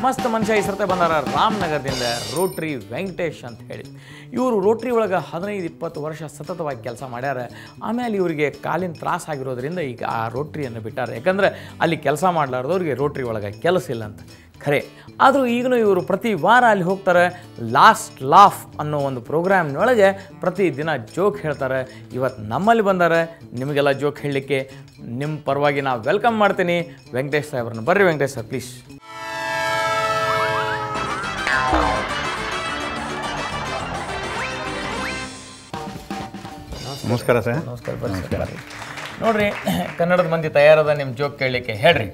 ಮಸ್ತ್ ಮನುಷ್ಯ ಈ ಸರ್ತೆ ಬಂದಾರ ರಾಮನಗರದಿಂದ ರೋಟ್ರಿ ವೆಂಕಟೇಶ್ ಅಂತ ಹೇಳಿ. ಇವರು ರೋಟ್ರಿ ಒಳಗೆ 15-20 ವರ್ಷ ಸತತವಾಗಿ ಕೆಲಸ ಮಾಡ್ಯಾರ. ಆಮೇಲೆ ಇವರಿಗೆ ಕಾಲಿನ ತ್ರಾಸ ಆಗಿರೋದ್ರಿಂದ ಈಗ ಆ ರೋಟ್ರಿಯನ್ನು ಬಿಟ್ಟಾರೆ. ಯಾಕಂದರೆ ಅಲ್ಲಿ ಕೆಲಸ ಮಾಡಲಾರ್ದವ್ರಿಗೆ ರೋಟ್ರಿ ಒಳಗೆ ಕೆಲಸ ಇಲ್ಲ ಅಂತ ಖರೆ. ಆದರೂ ಈಗಲೂ ಇವರು ಪ್ರತಿ ವಾರ ಅಲ್ಲಿ ಹೋಗ್ತಾರೆ. ಲಾಸ್ಟ್ ಲಾಫ್ ಅನ್ನೋ ಒಂದು ಪ್ರೋಗ್ರಾಮ್ನೊಳಗೆ ಪ್ರತಿ ದಿನ ಜೋಕ್ ಹೇಳ್ತಾರೆ. ಇವತ್ತು ನಮ್ಮಲ್ಲಿ ಬಂದಾರೆ ನಿಮಗೆಲ್ಲ ಜೋಕ್ ಹೇಳಲಿಕ್ಕೆ. ನಿಮ್ಮ ಪರವಾಗಿ ನಾವು ವೆಲ್ಕಮ್ ಮಾಡ್ತೀನಿ ವೆಂಕಟೇಶ್ ಸಾಹೇಬ್ರನ್ನ. ಬರ್ರಿ ವೆಂಕಟೇಶ್ ಸರ್ ಪ್ಲೀಸ್. ನಮಸ್ಕಾರ ಸರ್. ನಮಸ್ಕಾರ. ಬರ್ರಿ ನೋಡ್ರಿ, ಕನ್ನಡದ ಮಂದಿ ತಯಾರದ ನಿಮ್ಮ ಜೋಕ್ ಕೇಳಲಿಕ್ಕೆ ಹೇಳ್ರಿ.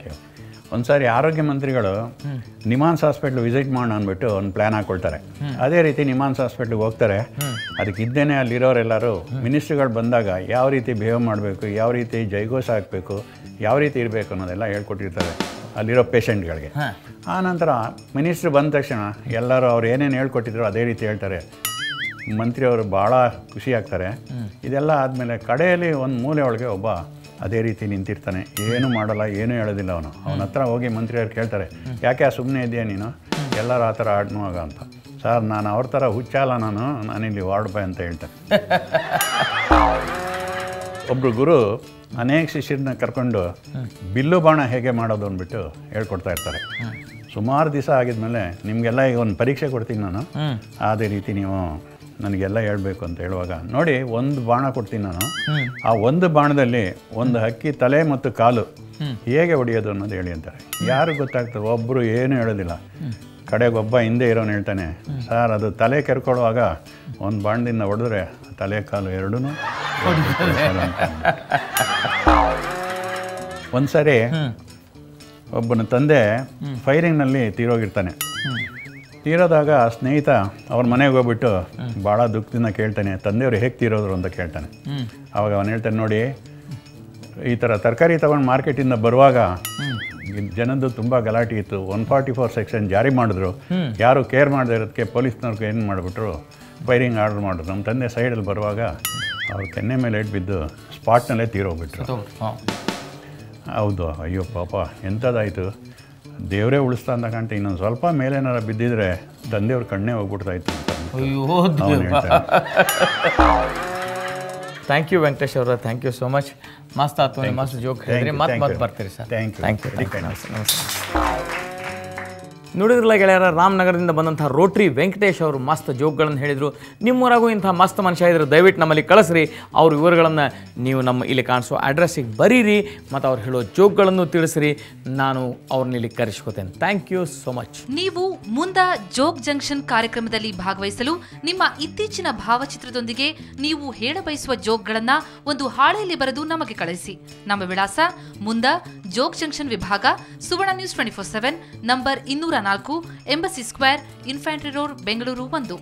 ಒಂದು ಸಾರಿ ಆರೋಗ್ಯ ಮಂತ್ರಿಗಳು ನಿಮಾನ್ಸ್ ಹಾಸ್ಪಿಟ್ಲ್ ವಿಸಿಟ್ ಮಾಡೋಣ ಅಂದ್ಬಿಟ್ಟು ಒಂದು ಪ್ಲ್ಯಾನ್ ಹಾಕ್ಕೊಳ್ತಾರೆ. ಅದೇ ರೀತಿ ನಿಮಾನ್ಸ್ ಹಾಸ್ಪಿಟ್ಲಿಗೆ ಹೋಗ್ತಾರೆ. ಅದಕ್ಕೆ ಇದ್ದೇನೆ ಅಲ್ಲಿರೋರೆಲ್ಲರೂ ಮಿನಿಸ್ಟ್ರುಗಳು ಬಂದಾಗ ಯಾವ ರೀತಿ ಬಿಹೇವ್ ಮಾಡಬೇಕು, ಯಾವ ರೀತಿ ಜೈಗೋಸ್ ಹಾಕಬೇಕು, ಯಾವ ರೀತಿ ಇರಬೇಕು ಅನ್ನೋದೆಲ್ಲ ಹೇಳ್ಕೊಟ್ಟಿರ್ತಾರೆ ಅಲ್ಲಿರೋ ಪೇಷಂಟ್ಗಳಿಗೆ. ಆ ನಂತರ ಮಿನಿಸ್ಟ್ರು ಬಂದ ತಕ್ಷಣ ಎಲ್ಲರೂ ಅವ್ರು ಏನೇನು ಹೇಳ್ಕೊಟ್ಟಿದ್ರು ಅದೇ ರೀತಿ ಹೇಳ್ತಾರೆ. ಮಂತ್ರಿಯವರು ಭಾಳ ಖುಷಿ ಆಗ್ತಾರೆ. ಇದೆಲ್ಲ ಆದಮೇಲೆ ಕಡೆಯಲ್ಲಿ ಒಂದು ಮೂಲೆ ಒಳಗೆ ಒಬ್ಬ ಅದೇ ರೀತಿ ನಿಂತಿರ್ತಾನೆ. ಏನೂ ಮಾಡಲ್ಲ, ಏನೂ ಹೇಳೋದಿಲ್ಲ ಅವನು. ಅವನ ಹತ್ರ ಹೋಗಿ ಮಂತ್ರಿಯವ್ರು ಕೇಳ್ತಾರೆ, ಯಾಕೆ ಸುಮ್ಮನೆ ಇದೆಯಾ ನೀನು, ಎಲ್ಲರೂ ಆ ಥರ ಆಡ್ನುವಾಗ ಅಂತ. ಸರ್, ನಾನು ಅವ್ರ ಥರ ಹುಚ್ಚಲ್ಲ, ನಾನಿಲ್ಲಿ ವಾರ್ಡ್ ಬಾಯ್ ಅಂತ ಹೇಳ್ತೇನೆ. ಒಬ್ಬರು ಗುರು ಅನೇಕ ಶಿಷ್ಯರನ್ನ ಕರ್ಕೊಂಡು ಬಿಲ್ಲು ಬಾಣ ಹೇಗೆ ಮಾಡೋದು ಅಂದ್ಬಿಟ್ಟು ಹೇಳ್ಕೊಡ್ತಾ ಇರ್ತಾರೆ. ಸುಮಾರು ದಿವಸ ಆಗಿದ್ಮೇಲೆ ನಿಮಗೆಲ್ಲ ಈಗ ಒಂದು ಪರೀಕ್ಷೆ ಕೊಡ್ತೀನಿ ನಾನು, ಅದೇ ರೀತಿ ನೀವು ನನಗೆಲ್ಲ ಹೇಳಬೇಕು ಅಂತ ಹೇಳುವಾಗ, ನೋಡಿ ಒಂದು ಬಾಣ ಕೊಡ್ತೀನಿ ನಾನು, ಆ ಒಂದು ಬಾಣದಲ್ಲಿ ಒಂದು ಹಕ್ಕಿ ತಲೆ ಮತ್ತು ಕಾಲು ಹೇಗೆ ಹೊಡೆಯೋದು ಅನ್ನೋದು ಹೇಳಿ ಅಂತಾರೆ. ಯಾರು ಗೊತ್ತಾಗ್ತದೆ? ಒಬ್ಬರು ಏನೂ ಹೇಳೋದಿಲ್ಲ. ಕಡೆಗೊಬ್ಬ ಹಿಂದೆ ಇರೋನು ಹೇಳ್ತಾನೆ, ಸರ್ ಅದು ತಲೆ ಕೆರ್ಕೊಳ್ಳುವಾಗ ಒಂದು ಬಾಣದಿಂದ ಹೊಡೆದ್ರೆ ತಲೆ ಕಾಲು ಎರಡೂ. ಒಂದು ಸರಿ ಒಬ್ಬನ ತಂದೆ ಫೈರಿಂಗ್ನಲ್ಲಿ ತೀರೋಗಿರ್ತಾನೆ. ತೀರೋದಾಗ ಸ್ನೇಹಿತ ಅವ್ರ ಮನೆಗೆ ಹೋಗ್ಬಿಟ್ಟು ಭಾಳ ದುಃಖದಿಂದ ಕೇಳ್ತಾನೆ, ತಂದೆಯವರು ಹೇಗೆ ತೀರೋದ್ರು ಅಂತ ಕೇಳ್ತಾನೆ. ಆವಾಗ ಅವನು ಹೇಳ್ತಾನೆ, ನೋಡಿ ಈ ಥರ ತರಕಾರಿ ತೊಗೊಂಡು ಮಾರ್ಕೆಟಿಂದ ಬರುವಾಗ ಜನದ್ದು ತುಂಬ ಗಲಾಟೆ ಇತ್ತು. 144 ಸೆಕ್ಷನ್ ಜಾರಿ ಮಾಡಿದ್ರು. ಯಾರು ಕೇರ್ ಮಾಡದೇ ಇರೋದಕ್ಕೆ ಪೊಲೀಸ್ನವ್ರಿಗೆ ಏನು ಮಾಡಿಬಿಟ್ರು, ಫೈರಿಂಗ್ ಆರ್ಡರ್ ಮಾಡಿದ್ರು. ನಮ್ಮ ತಂದೆ ಸೈಡಲ್ಲಿ ಬರುವಾಗ ಅವ್ರ ಕೆನ್ನೆ ಮೇಲೆ ಇಟ್ಟು ಬಿದ್ದು ಸ್ಪಾಟ್ನಲ್ಲೇ ತೀರೋಗ್ಬಿಟ್ರು. ಹೌದು, ಅಯ್ಯೋ ಪಾಪ ಎಂಥದ್ದಾಯಿತು, ದೇವರೇ ಉಳಿಸ್ತಾ ಅಂತ ಕಾಣ್ತಾ. ಇನ್ನೊಂದು ಸ್ವಲ್ಪ ಮೇಲೇನಾರ ಬಿದ್ದಿದ್ರೆ ತಂದೆಯವ್ರ ಕಣ್ಣೇ ಹೋಗ್ಬಿಡ್ತಾಯಿತ್ತು ಅಂತ. ಥ್ಯಾಂಕ್ ಯು ವೆಂಕಟೇಶ್ ಅವರ, ಥ್ಯಾಂಕ್ ಯು ಸೋ ಮಚ್. ಮಸ್ತ್ ಆಯ್ತು, ಮಸ್ತ್ ಜೋಕ್ ಹೇಳಿದ್ರಿ. ಮತ್ತೆ ಬರ್ತೀರಿ ಸರ್. Thank you. ನಮಸ್ಕಾರ. ನೋಡಿದ್ರಲ್ಲ ಗೆಳೆಯರ, ರಾಮನಗರದಿಂದ ಬಂದಂಥ ರೋಟ್ರಿ ವೆಂಕಟೇಶ್ ಅವರು ಮಸ್ತ್ ಜೋಕ್ಗಳನ್ನು ಹೇಳಿದರು. ನಿಮ್ಮೂರಾಗೂ ಇಂಥ ಮಸ್ತ್ ಮನುಷ್ಯ ಇದ್ರೆ ದಯವಿಟ್ಟು ನಮ್ಮಲ್ಲಿ ಕಳಿಸ್ರಿ. ಅವ್ರ ವಿವರಗಳನ್ನು ನೀವು ನಮ್ಮ ಇಲ್ಲಿ ಕಾಣಿಸೋ ಅಡ್ರೆಸ್ಸಿಗೆ ಬರೀರಿ ಮತ್ತು ಅವ್ರು ಹೇಳೋ ಜೋಕ್ಗಳನ್ನು ತಿಳಿಸ್ರಿ. ನಾನು ಅವ್ರನ್ನ ಇಲ್ಲಿ ಕರೆಸ್ಕೋತೇನೆ. Thank you so much. ನೀವು ಮುಂದೆ ಜೋಕ್ ಜಂಕ್ಷನ್ ಕಾರ್ಯಕ್ರಮದಲ್ಲಿ ಭಾಗವಹಿಸಲು ನಿಮ್ಮ ಇತ್ತೀಚಿನ ಭಾವಚಿತ್ರದೊಂದಿಗೆ ನೀವು ಹೇಳ ಬಯಸುವ ಜೋಕ್ಗಳನ್ನು ಒಂದು ಹಾಳೆಯಲ್ಲಿ ಬರೆದು ನಮಗೆ ಕಳಿಸಿ. ನಮ್ಮ ವಿಳಾಸ ಮುಂದ ಜೋಕ್ ಜಂಕ್ಷನ್ ವಿಭಾಗ, Suvarna news 24/7, number 204, Embassy square, Infantry road, Bengaluru 1.